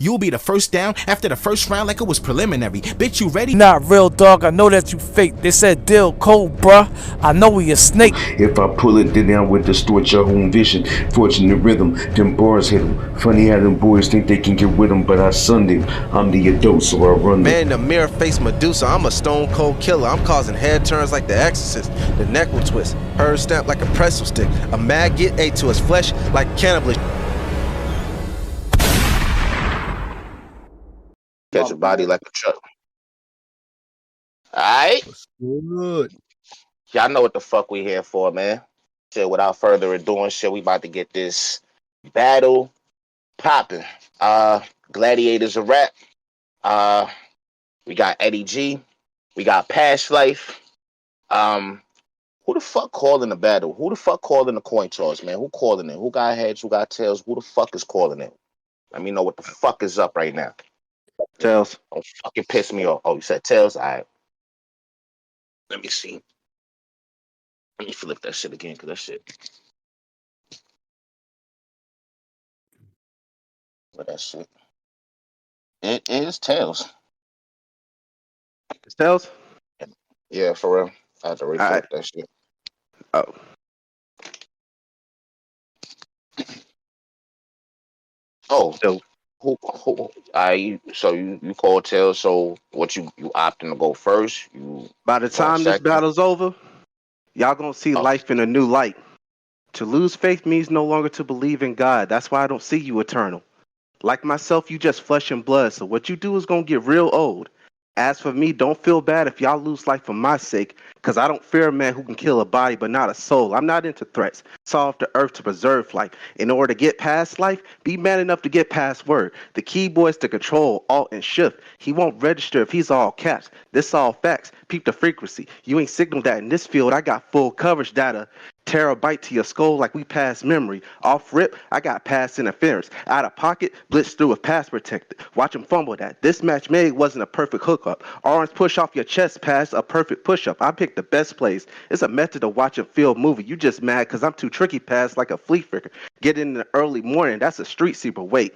You'll be the first down after the first round like it was preliminary. Bitch, you ready? Not real, dog. I know that you fake. They said deal cold, bruh. I know we a snake. If I pull it, then I would distort your own vision. Fortunate rhythm, them bars hit them. Funny how them boys think they can get with them, but I sunned them. I'm the adult, so I run them. Man, the mirror face Medusa, I'm a stone cold killer. I'm causing head turns like the Exorcist. The neck will twist, her stamp like a pretzel stick. A maggot ate to his flesh like cannibalism. Catch a body like a truck. Alright? Good. Y'all know what the fuck we here for, man. Shit, without further ado and shit, we about to get this battle popping. Gladiators a rap. We got Eddy G. We got Pash Lyfe. Who the fuck calling the battle? Who the fuck calling the coin toss, man? Who calling it? Who got heads? Who got tails? Who the fuck is calling it? Let me know what the fuck is up right now. Tails. Don't fucking piss me off. Oh, you said tails? All right. Let me see. Let me flip that shit again, because that shit. What that shit? It is tails. It's tails? Yeah, for real. I had to reflect that shit. Oh. Oh. So, who so you call tails, so what you opting to go first? You by the time this battle's over, y'all gonna see life in a new light. To lose faith means no longer to believe in God. That's why I don't see you eternal. Like myself, you just flesh and blood, so what you do is gonna get real old. As for me, don't feel bad if y'all lose life for my sake, because I don't fear a man who can kill a body but not a soul. I'm not into threats. Saw off the earth to preserve life. In order to get past life, be man enough to get past word. The key boys to control, alt and shift. He won't register if he's all caps. This all facts. Peep the frequency. You ain't signaled that in this field. I got full coverage data. Terabyte to your skull like we pass memory. Off rip, I got pass interference. Out of pocket, blitz through with pass protected. Watch him fumble that. This match made wasn't a perfect hookup. Arms push off your chest pass, a perfect push-up. I picked the best plays. It's a method of watching field movie. You just mad because I'm too tricky pass like a flea flicker. Get in the early morning, that's a street sweeper. Wait,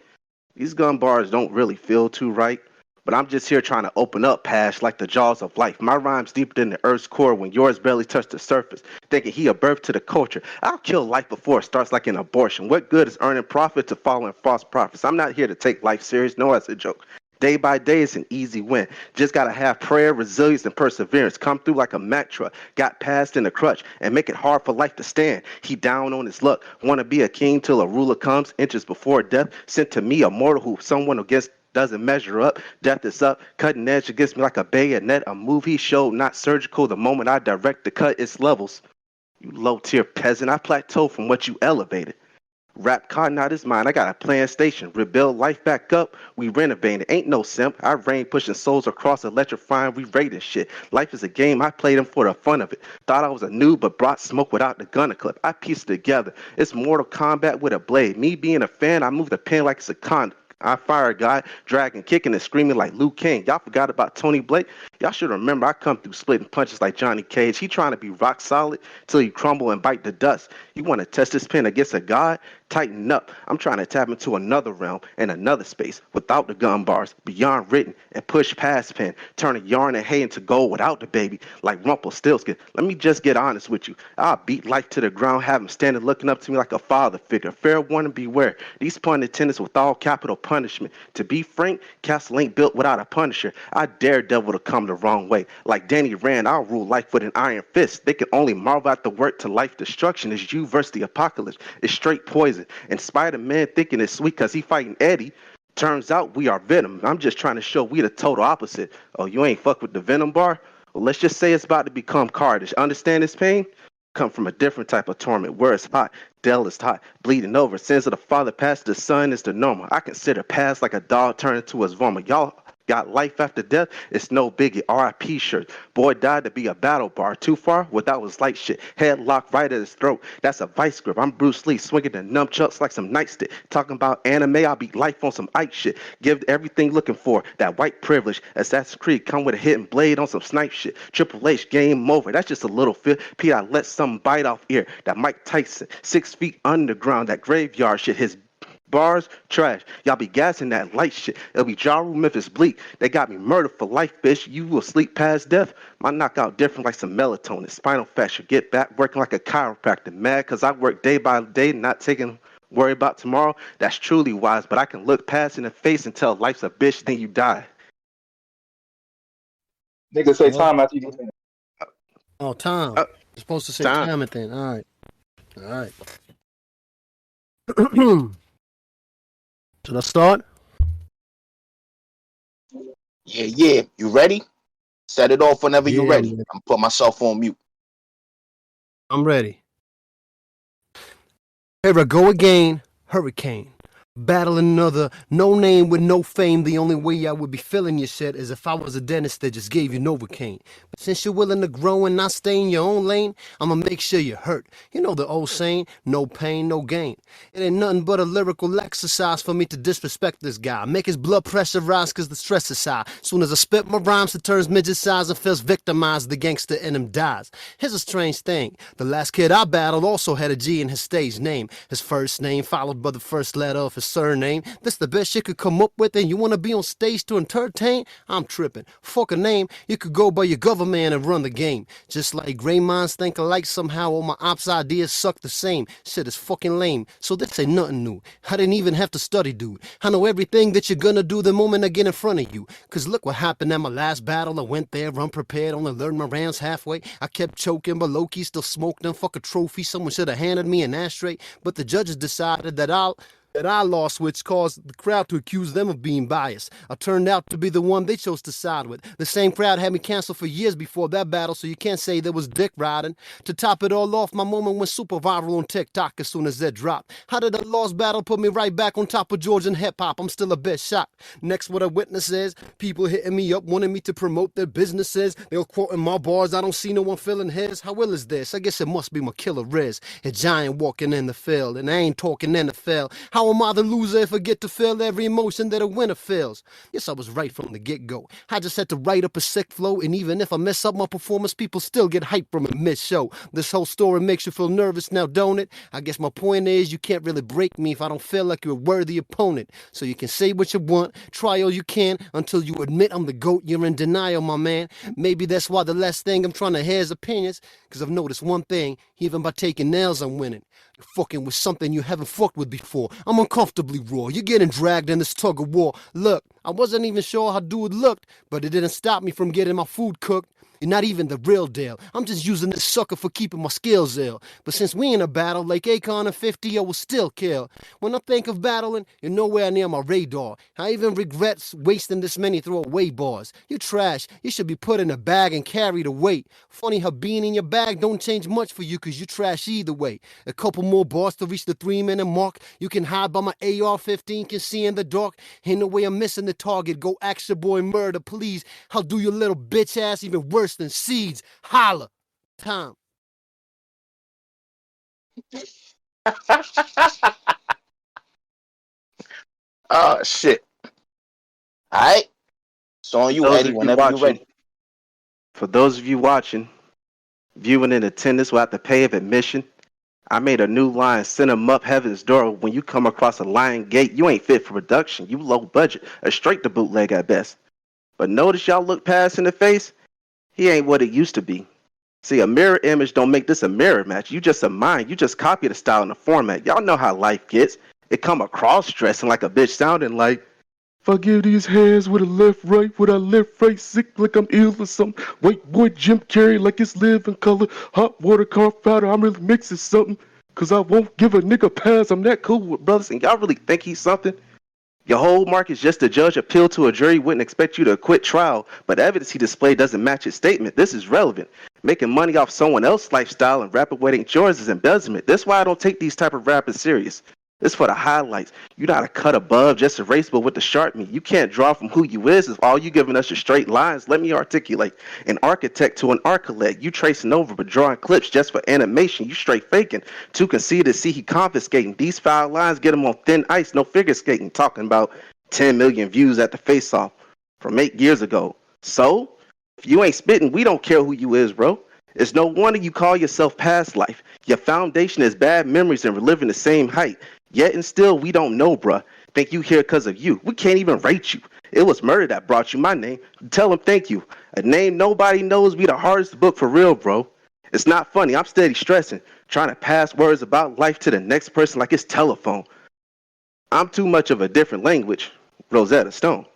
these gun bars don't really feel too right. But I'm just here trying to open up Pash like the jaws of life. My rhyme's deeper than the earth's core when yours barely touched the surface. Thinking he a birth to the culture. I'll kill life before it starts like an abortion. What good is earning profit to following false prophets? I'm not here to take life serious, no, as a joke. Day by day, it's an easy win. Just gotta have prayer, resilience, and perseverance. Come through like a Mack truck. Got passed in a crutch and make it hard for life to stand. He down on his luck. Wanna be a king till a ruler comes, inches before death. Sent to me, a mortal who someone against doesn't measure up. Death is up, cutting edge against me like a bayonet. A movie show, not surgical. The moment I direct the cut, it's levels. You low-tier peasant, I plateau from what you elevated. Rap cotton out his mind, I got a planned station. Rebuild life back up, we renovating. Ain't no simp, I reign pushing souls across electrifying, we raiding shit. Life is a game, I played them for the fun of it. Thought I was a noob, but brought smoke without the gunner clip. I pieced it together, it's Mortal Kombat with a blade. Me being a fan, I move the pen like it's a con. I fire a guy, dragging, kicking, and screaming like Liu Kang. Y'all forgot about Tony Blake? Y'all should remember I come through splitting punches like Johnny Cage. He trying to be rock solid till you crumble and bite the dust. You want to test this pen against a god? Tighten up. I'm trying to tap into another realm and another space without the gun bars, beyond written, and push past pen. Turn a yarn and hay into gold without the baby, like Rumpelstiltskin. Let me just get honest with you. I'll beat life to the ground, have him standing looking up to me like a father figure. Fair warning, beware. These pun attendants with all capital punishment. To be frank, Castle ain't built without a punisher. I dare devil to come the wrong way. Like Danny Rand, I'll rule life with an iron fist. They can only marvel at the work to life destruction. It's you versus the apocalypse. It's straight poison. And Spider-Man thinking it's sweet because he fighting Eddie. Turns out we are Venom. I'm just trying to show we the total opposite. Oh, you ain't fuck with the Venom bar? Well, let's just say it's about to become Carnage. Understand this pain? Come from a different type of torment where it's hot. Dell is hot, bleeding over. Sins of the father past the son is the normal. I consider past like a dog turning to his vomit. Y'all got life after death? It's no biggie. R.I.P. shirt. Boy died to be a battle bar. Too far? Well, that was light shit. Headlock right at his throat. That's a vice grip. I'm Bruce Lee swinging the nunchucks like some nightstick. Talking about anime, I'll beat life on some Ike shit. Give everything looking for that white privilege. Assassin's Creed come with a hidden blade on some snipe shit. Triple H game over. That's just a little fit. P, I let something bite off ear. That Mike Tyson, 6 feet underground. That graveyard shit. His Bars, trash. Y'all be gassing that light shit. It'll be Ja Rule, Memphis Bleak. They got me murdered for life, bitch. You will sleep past death. My knockout different like some melatonin. Spinal fascia. Get back working like a chiropractor. Mad cause I work day by day, not taking worry about tomorrow. That's truly wise, but I can look past in the face and tell life's a bitch, then you die. Nigga say time after you get finished. Oh, time. Uh, You're supposed to say time. time at the end. All right. All right. Should I start? Yeah. You ready? Set it off whenever you're Yeah, ready. man. I'm put myself on mute. I'm ready. Here I go again, hurricane. Battling another no name with no fame. The only way I would be feeling your shit is if I was a dentist that just gave you Novocaine. But since you're willing to grow and not stay in your own lane, I'ma make sure you're hurt. You know the old saying, no pain, no gain. It ain't nothing but a lyrical exercise for me to disrespect this guy. Make his blood pressure rise cause the stress is high. Soon as I spit my rhymes, it turns midget size and feels victimized. The gangster in him dies. Here's a strange thing. The last kid I battled also had a G in his stage name. His first name followed by the first letter of his surname. This the best you could come up with and you wanna be on stage to entertain? I'm tripping. Fuck a name. You could go by your government and run the game. Just like gray minds think alike somehow all my ops ideas suck the same. Shit is fucking lame. So this ain't nothing new. I didn't even have to study, dude. I know everything that you're gonna do the moment I get in front of you. Cause look what happened at my last battle. I went there unprepared, only learned my rounds halfway. I kept choking, but low-key still smoked them. Fuck a trophy. Someone should have handed me an ashtray. But the judges decided that I lost, which caused the crowd to accuse them of being biased. I turned out to be the one they chose to side with. The same crowd had me canceled for years before that battle, so you can't say there was dick riding. To top it all off, my moment went super viral on TikTok as soon as that dropped. How did a lost battle put me right back on top of Georgian hip-hop? I'm still a bit shocked. Next, what I witness is people hitting me up, wanting me to promote their businesses. They're quoting my bars, I don't see no one feeling his. How ill is this? I guess it must be my killer Riz. A giant walking in the field, and I ain't talking NFL. How am I the loser if I get to feel every emotion that a winner feels? Yes, I was right from the get-go. I just had to write up a sick flow, and even if I mess up my performance, people still get hyped from a mid-show. This whole story makes you feel nervous now, don't it? I guess my point is you can't really break me if I don't feel like you're a worthy opponent. So you can say what you want, try all you can, until you admit I'm the GOAT. You're in denial, my man. Maybe that's why the last thing I'm trying to hear is opinions, because I've noticed one thing, even by taking nails, I'm winning. You're fucking with something you haven't fucked with before. I'm uncomfortably raw. You're getting dragged in this tug of war. Look, I wasn't even sure how dude looked, but it didn't stop me from getting my food cooked. You're not even the real deal. I'm just using this sucker for keeping my skills ill. But since we in a battle, like Akon and 50, I will still kill. When I think of battling, you're nowhere near my radar. I even regret wasting this many throwaway bars. You're trash. You should be put in a bag and carried the weight. Funny how being in your bag don't change much for you because you trash either way. A couple more bars to reach the 3-minute mark. You can hide by my AR-15, can see in the dark. Ain't no way I'm missing the target. Go ask your boy Murder, please. I'll do your little bitch ass even worse than seeds. Holla. Time. Oh shit. Alright. It's on you, Those Eddie, of you whenever you're watching, ready. for those of you watching, viewing in attendance will have to pay of admission. I made a new line, send 'em up heaven's door. When you come across a lion gate, you ain't fit for production. You low budget, a straight to bootleg at best. But notice y'all look past in the face, he ain't what it used to be. See, a mirror image don't make this a mirror match. You just a mind. You just copy the style and the format. Y'all know how life gets. It come across stressing like a bitch sounding like, if I give these hands with a left right, with a left right sick like I'm ill or something. White boy Jim Carrey like it's living color. Hot water car powder, I'm really mixing something. Cause I won't give a nigga pass. I'm that cool with brothers. And y'all really think he's something? Your whole mark is just a judge appeal to a jury wouldn't expect you to acquit trial, but evidence he displayed doesn't match his statement. This is relevant. Making money off someone else's lifestyle and rapping what ain't yours is embezzlement. That's why I don't take these type of rappers serious. This for the highlights. You not a cut above, just erasable with the sharp meat. You can't draw from who you is if all you giving us are straight lines. Let me articulate. An architect to an architect. You tracing over but drawing clips just for animation. You straight faking. Too conceited, see he confiscating. These foul lines get him on thin ice, no figure skating. Talking about 10 million views at the face-off from 8 years ago. So, if you ain't spitting, we don't care who you is, bro. It's no wonder you call yourself Past Life. Your foundation is bad memories and reliving the same height. Yet and still, we don't know, bruh. Think you here because of you. We can't even rate you. It was murder that brought you my name. Tell them thank you. A name nobody knows be the hardest book for real, bro. It's not funny. I'm steady stressing, trying to pass words about life to the next person like it's telephone. I'm too much of a different language. Rosetta Stone.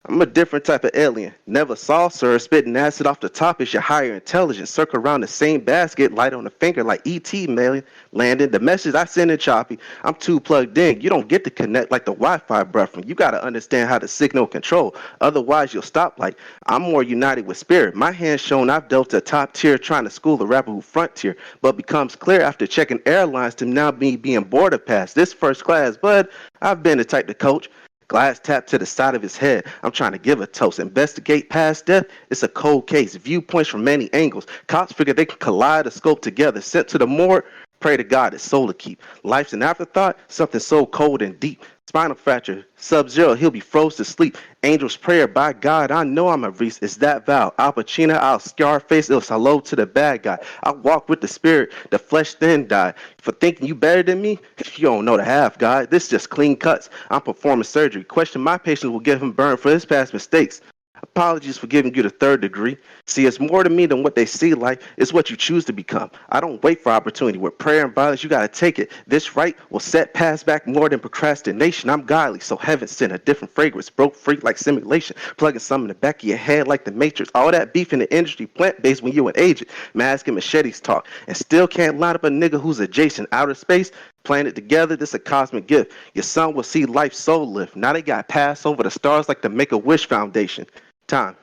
I'm a different type of alien. Never saw, sir, spitting acid off the top is your higher intelligence. Circle around the same basket, light on the finger like E.T. mailing, landing. The message I send in choppy. I'm too plugged in. You don't get to connect like the Wi-Fi buffering. You got to understand how to signal control. Otherwise, you'll stop like, I'm more united with spirit. My hand shown I've dealt a top tier trying to school the rapper who frontier, but becomes clear after checking airlines to now me being border pass. This first class, but I've been the type to coach. Glass tapped to the side of his head. I'm trying to give a toast. Investigate past death. It's a cold case. Viewpoints from many angles. Cops figure they can kaleidoscope together. Sent to the morgue. Pray to God it's soul to keep. Life's an afterthought. Something so cold and deep. Spinal fracture. Sub-zero. He'll be froze to sleep. Angel's prayer. By God, I know I'm a Reese. It's that vow. Al Pacino. I'll Scarface. It was hello to the bad guy. I walk with the spirit. The flesh then died. For thinking you better than me, you don't know the half, God. This just clean cuts. I'm performing surgery. Question my patients will get him burned for his past mistakes. Apologies for giving you the third degree. See, it's more to me than what they see like. It's what you choose to become. I don't wait for opportunity. With prayer and violence, you got to take it. This right will set past back more than procrastination. I'm godly, so heaven sent a different fragrance. Broke free like simulation. Plugging some in the back of your head like the Matrix. All that beef in the industry, plant-based when you an agent. Mask and machetes talk. And still can't line up a nigga who's adjacent. Outer space, planted together, this a cosmic gift. Your son will see life's soul lift. Now they got passed over the stars like the Make-A-Wish Foundation. Time.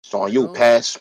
It's on you, Pass.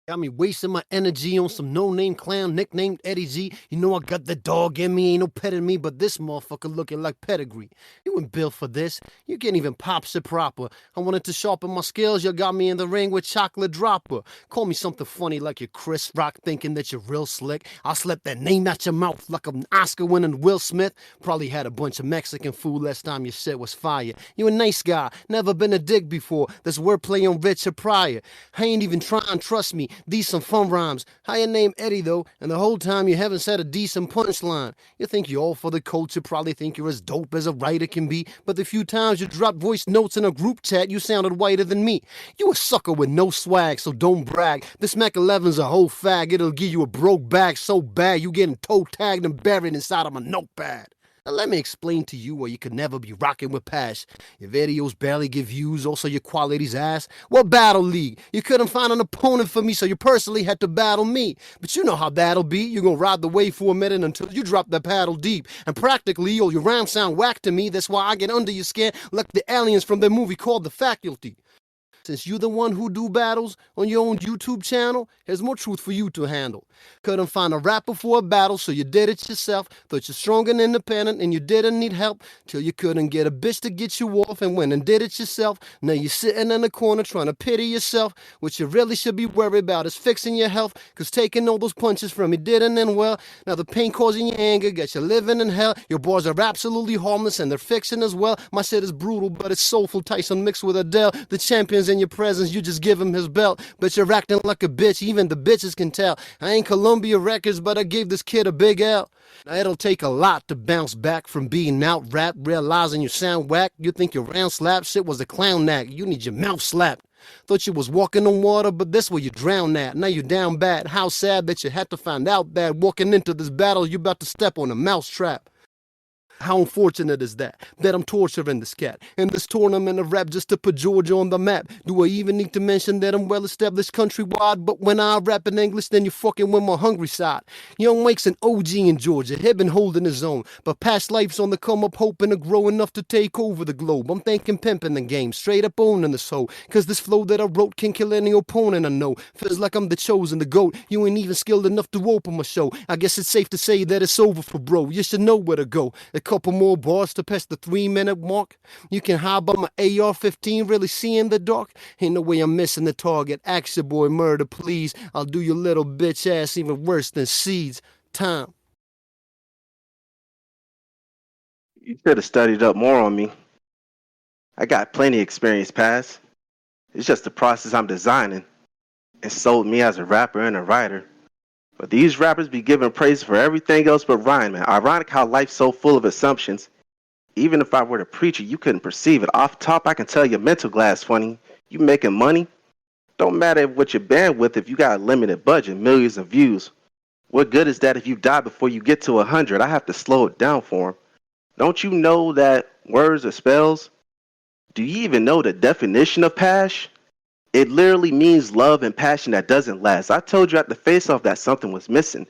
Got me wasting my energy on some no-name clown nicknamed Eddy G. You know I got the dog in me, ain't no pet in me, but this motherfucker looking like pedigree. You ain't built for this. You can't even pop shit proper. I wanted to sharpen my skills, you got me in the ring with chocolate dropper. Call me something funny like you're Chris Rock thinking that you're real slick. I'll slap that name out your mouth like an Oscar-winning Will Smith. Probably had a bunch of Mexican food last time your shit was fire. You a nice guy, never been a dick before. That's wordplay on Richard Pryor. I ain't even trying, trust me. These some fun rhymes. How your name Eddy though, and the whole time you haven't said a decent punchline. You think you're all for the culture, probably think you're as dope as a writer can be, but the few times you dropped voice notes in a group chat, you sounded whiter than me. You a sucker with no swag, so don't brag. This Mac 11's a whole fag, it'll give you a broke back so bad you getting toe tagged and buried inside of my notepad. Now let me explain to you why you could never be rocking with Pash. Your videos barely get views, also your quality's ass. What battle league? You couldn't find an opponent for me, so you personally had to battle me. But you know how that'll be. You're gonna ride the wave for a minute until you drop the paddle deep. And practically all your rhymes sound whack to me. That's why I get under your skin like the aliens from the movie called The Faculty. Since you're the one who do battles on your own YouTube channel, here's more truth for you to handle. Couldn't find a rapper for a battle, so you did it yourself. Thought you're strong and independent and you didn't need help, till you couldn't get a bitch to get you off and went and did it yourself. Now you're sitting in the corner trying to pity yourself. What you really should be worried about is fixing your health, cause taking all those punches from you didn't end well. Now the pain causing your anger got you living in hell. Your bars are absolutely harmless and they're fiction as well. My shit is brutal, but it's soulful. Tyson mixed with Adele. The champions in your presence, you just give him his belt. But you're acting like a bitch, even the bitches can tell. I ain't Columbia Records, but I gave this kid a big L. Now it'll take a lot to bounce back from being out rap, realizing you sound whack. You think your round slap shit was a clown act. You need your mouth slapped. Thought you was walking on water, but this where you drown at. Now you down bad. How sad that you had to find out that walking into this battle, you about to step on a mouse trap. How unfortunate is that I'm torturing this cat in this tournament of rap just to put Georgia on the map? Do I even need to mention that I'm well established countrywide? But when I rap in English, then you're fucking with my hungry side. Young Mike's an OG in Georgia, he been holding his own, but Pash Lyfe's on the come up, hoping to grow enough to take over the globe. I'm thinking pimping the game, straight up owning the soul, cause this flow that I wrote can kill any opponent I know. Feels like I'm the chosen, the GOAT. You ain't even skilled enough to open my show. I guess it's safe to say that it's over for bro. You should know where to go. Couple more bars to pass the 3-minute mark. You can hide by my AR-15, really see in the dark. Ain't no way I'm missing the target. Ask your boy murder, please. I'll do your little bitch ass even worse than seeds. Time. You should have studied up more on me. I got plenty of experience, Pass. It's just the process I'm designing. It sold me as a rapper and a writer. But these rappers be giving praise for everything else but rhyming. Ironic how life's so full of assumptions. Even if I were to preach it, you couldn't perceive it. Off top, I can tell your mental glass funny. You making money? Don't matter what your bandwidth if you got a limited budget, millions of views. What good is that if you die before you get to 100? I have to slow it down for him. Don't you know that words are spells? Do you even know the definition of Pash? It literally means love and passion that doesn't last. I told you at the face-off that something was missing.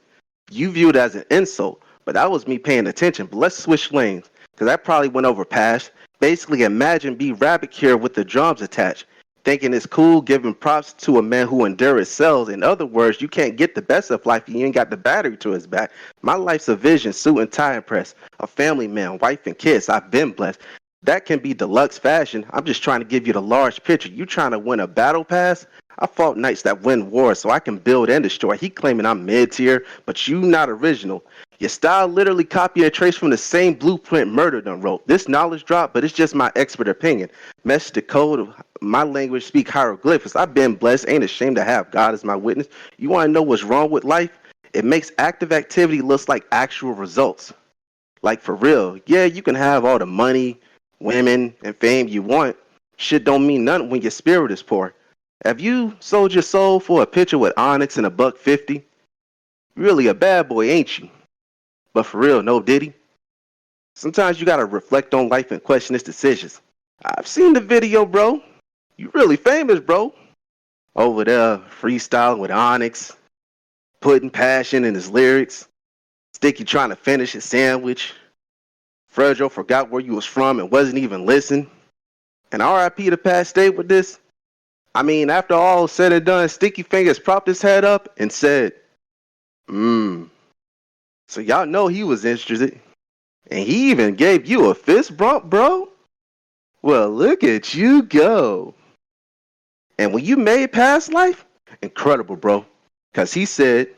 You viewed it as an insult, but that was me paying attention. But let's switch lanes, because that probably went over Pash. Basically, imagine B Rabbit here with the drums attached, thinking it's cool giving props to a man who endures cells. In other words, you can't get the best of life if you ain't got the battery to his back. My life's a vision, suit and tie impress. A family man, wife and kids, I've been blessed. That can be deluxe fashion. I'm just trying to give you the large picture. You trying to win a battle pass? I fought knights that win wars so I can build and destroy. He claiming I'm mid-tier, but you not original. Your style literally copy and trace from the same blueprint Murder done wrote. This knowledge drop, but it's just my expert opinion. Message the code of my language, speak hieroglyphics. I've been blessed, ain't ashamed to have God as my witness. You want to know what's wrong with life? It makes active activity look like actual results. Like for real, yeah, you can have all the money, women, and fame you want. Shit don't mean nothing when your spirit is poor. Have you sold your soul for a picture with Onyx and $1.50? Really a bad boy, ain't you? But for real, no Diddy. Sometimes you gotta reflect on life and question its decisions. I've seen the video, bro. You really famous, bro. Over there, freestyling with Onyx, putting passion in his lyrics. Sticky trying to finish his sandwich. Fredro forgot where you was from and wasn't even listening. And RIP to Pash stayed with this. I mean, after all said and done, Sticky Fingers propped his head up and said, So y'all know he was interested. And he even gave you a fist bump, bro? Well, look at you go. And when you made Pash Lyfe, incredible, bro. Because he said,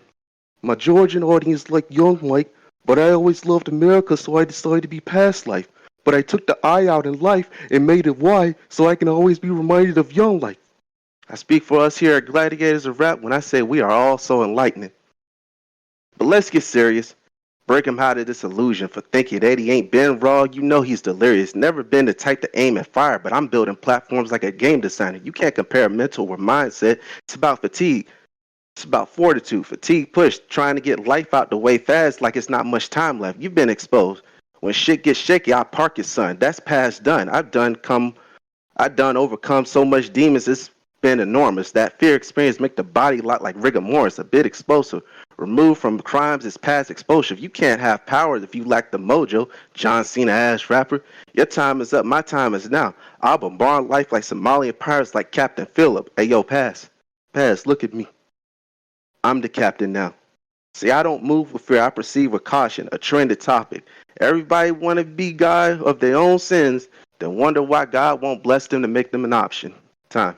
my Georgian audience like Young Mike, but I always loved America, so I decided to be Pash Lyfe. But I took the I out in life and made it Y, so I can always be reminded of Young Life. I speak for us here at Gladiators of Rap when I say we are all so enlightening. But let's get serious. Break him out of this illusion for thinking Eddy ain't been raw. You know he's delirious. Never been the type to aim and fire, but I'm building platforms like a game designer. You can't compare mental with mindset. It's about fatigue. It's about fortitude. Fatigue push, trying to get life out the way fast like it's not much time left. You've been exposed. When shit gets shaky, I park it, son. That's past done. I've done overcome so much demons, it's been enormous. That fear experience make the body lot like rigor mortis, a bit explosive. Removed from crimes is past exposure. You can't have power if you lack the mojo. John Cena ass rapper. Your time is up. My time is now. I'll bombard life like Somalian pirates like Captain Phillip. Hey yo, Pash, look at me. I'm the captain now. See, I don't move with fear. I proceed with caution. A trended topic. Everybody want to be God of their own sins, then wonder why God won't bless them to make them an option. Time.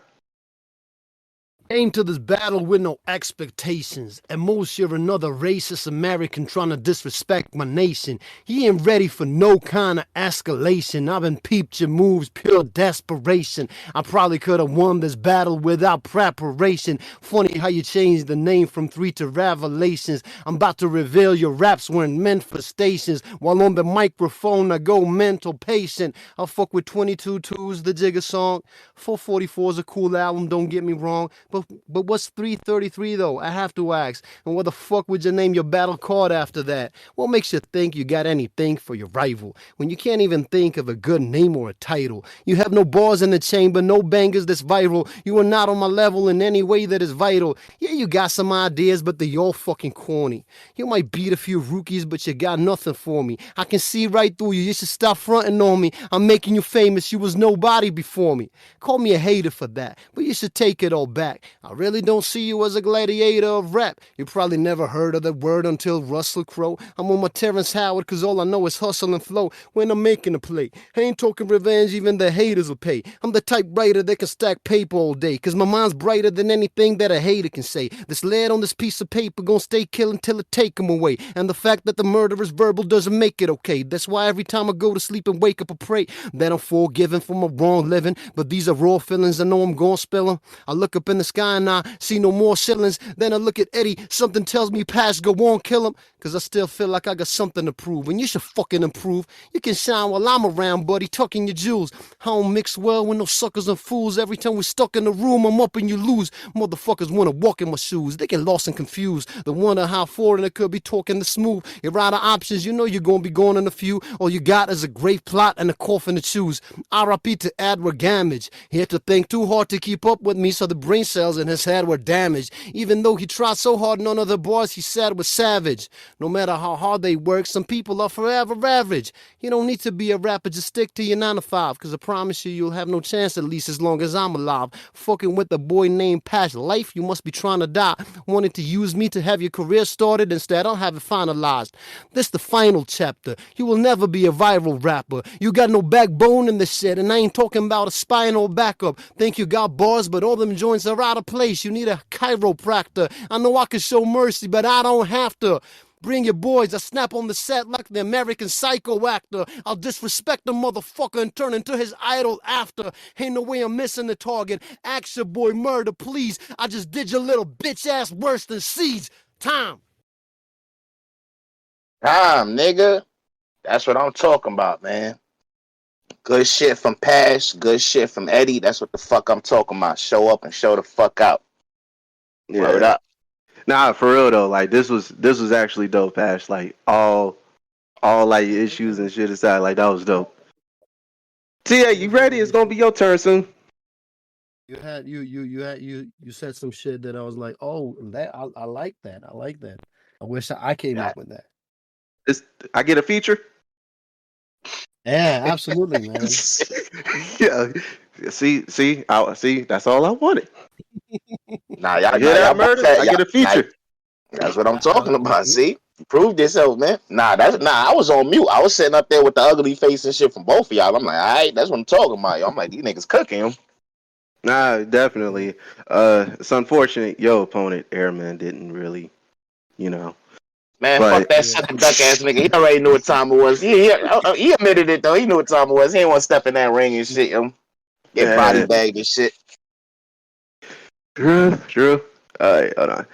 Came to this battle with no expectations. At most, you're another racist American trying to disrespect my nation. He ain't ready for no kind of escalation. I've been peeped your moves, pure desperation. I probably could have won this battle without preparation. Funny how you changed the name from 3 to Revelations. I'm about to reveal your raps weren't meant for stations. While on the microphone, I go mental patient. I fuck with 22 twos, the Jigga song. 444's a cool album, don't get me wrong. But what's 333 though? I have to ask. And what the fuck would you name your battle card after that? What makes you think you got anything for your rival when you can't even think of a good name or a title? You have no bars in the chamber, no bangers that's viral. You are not on my level in any way that is vital. Yeah, you got some ideas, but they all fucking corny. You might beat a few rookies, but you got nothing for me. I can see right through you. You should stop fronting on me. I'm making you famous. You was nobody before me. Call me a hater for that, but you should take it all back. I really don't see you as a gladiator of rap. You probably never heard of that word until Russell Crowe. I'm on my Terrence Howard cause all I know is hustle and flow when I'm making a play. I ain't talking revenge, even the haters will pay. I'm the type writer that can stack paper all day cause my mind's brighter than anything that a hater can say. This lead on this piece of paper gon' stay killing till it take 'em away. And the fact that the murder is verbal doesn't make it okay. That's why every time I go to sleep and wake up I pray that I'm forgiven for my wrong living. But these are raw feelings, I know I'm gon' spill 'em. I look up in the sky and I see no more ceilings. Then I look at Eddie, something tells me Pash, go on, kill him. Cause I still feel like I got something to prove. And you should fucking improve. You can shine while I'm around, buddy, tucking your jewels. I don't mix well with no suckers and fools. Every time we're stuck in the room, I'm up and you lose. Motherfuckers wanna walk in my shoes. They get lost and confused. They wonder how foreign it could be talking the smooth. You're out of options, you know you're gonna be going in a few. All you got is a great plot and a coffin to choose. R.I.P. to Edward Gamage. He had to think too hard to keep up with me, so the brain cells in his head were damaged. Even though he tried so hard, none of the boys he said was savage. No matter how hard they work, some people are forever average. You don't need to be a rapper, just stick to your 9 to 5. Cause I promise you'll have no chance, at least as long as I'm alive. Fucking with a boy named Pash Lyfe, you must be trying to die. Wanting to use me to have your career started, instead I'll have it finalized. This the final chapter. You will never be a viral rapper. You got no backbone in this shit, and I ain't talking about a spinal backup. Think you got bars, but all them joints are out of place. You need a chiropractor. I know I can show mercy, but I don't have to. Bring your boys, I snap on the set like the American Psycho actor. I'll disrespect the motherfucker and turn into his idol after. Ain't no way I'm missing the target. Action boy, murder, please. I just did your little bitch ass worse than seeds. Time, Nigga. That's what I'm talking about, man. Good shit from Pash, good shit from Eddy. That's what the fuck I'm talking about. Show up and show the fuck out. Yeah. Word up. Nah, for real though, like this was actually dope, Ash. Like all like issues and shit aside, like that was dope. Tia, you ready? It's gonna be your turn soon. You said some shit that I was like, oh, that I like that. I like that. I wish I came up with that. I get a feature. Yeah, absolutely, man. Yeah. See, that's all I wanted. Nah, y'all, You hear that, murder? I get a feature. That's what I'm talking about. See, you proved yourself, man. I was on mute. I was sitting up there with the ugly face and shit from both of y'all. I'm like, all right, that's what I'm talking about. I'm like, these niggas cooking him. Nah, definitely. It's unfortunate your opponent, Airman, didn't really, Man, but, fuck that sucker duck ass nigga. He already knew what time it was. He admitted it though. He knew what time it was. He didn't want to step in that ring and shit. Get body bagged and shit. True. All right, hold on.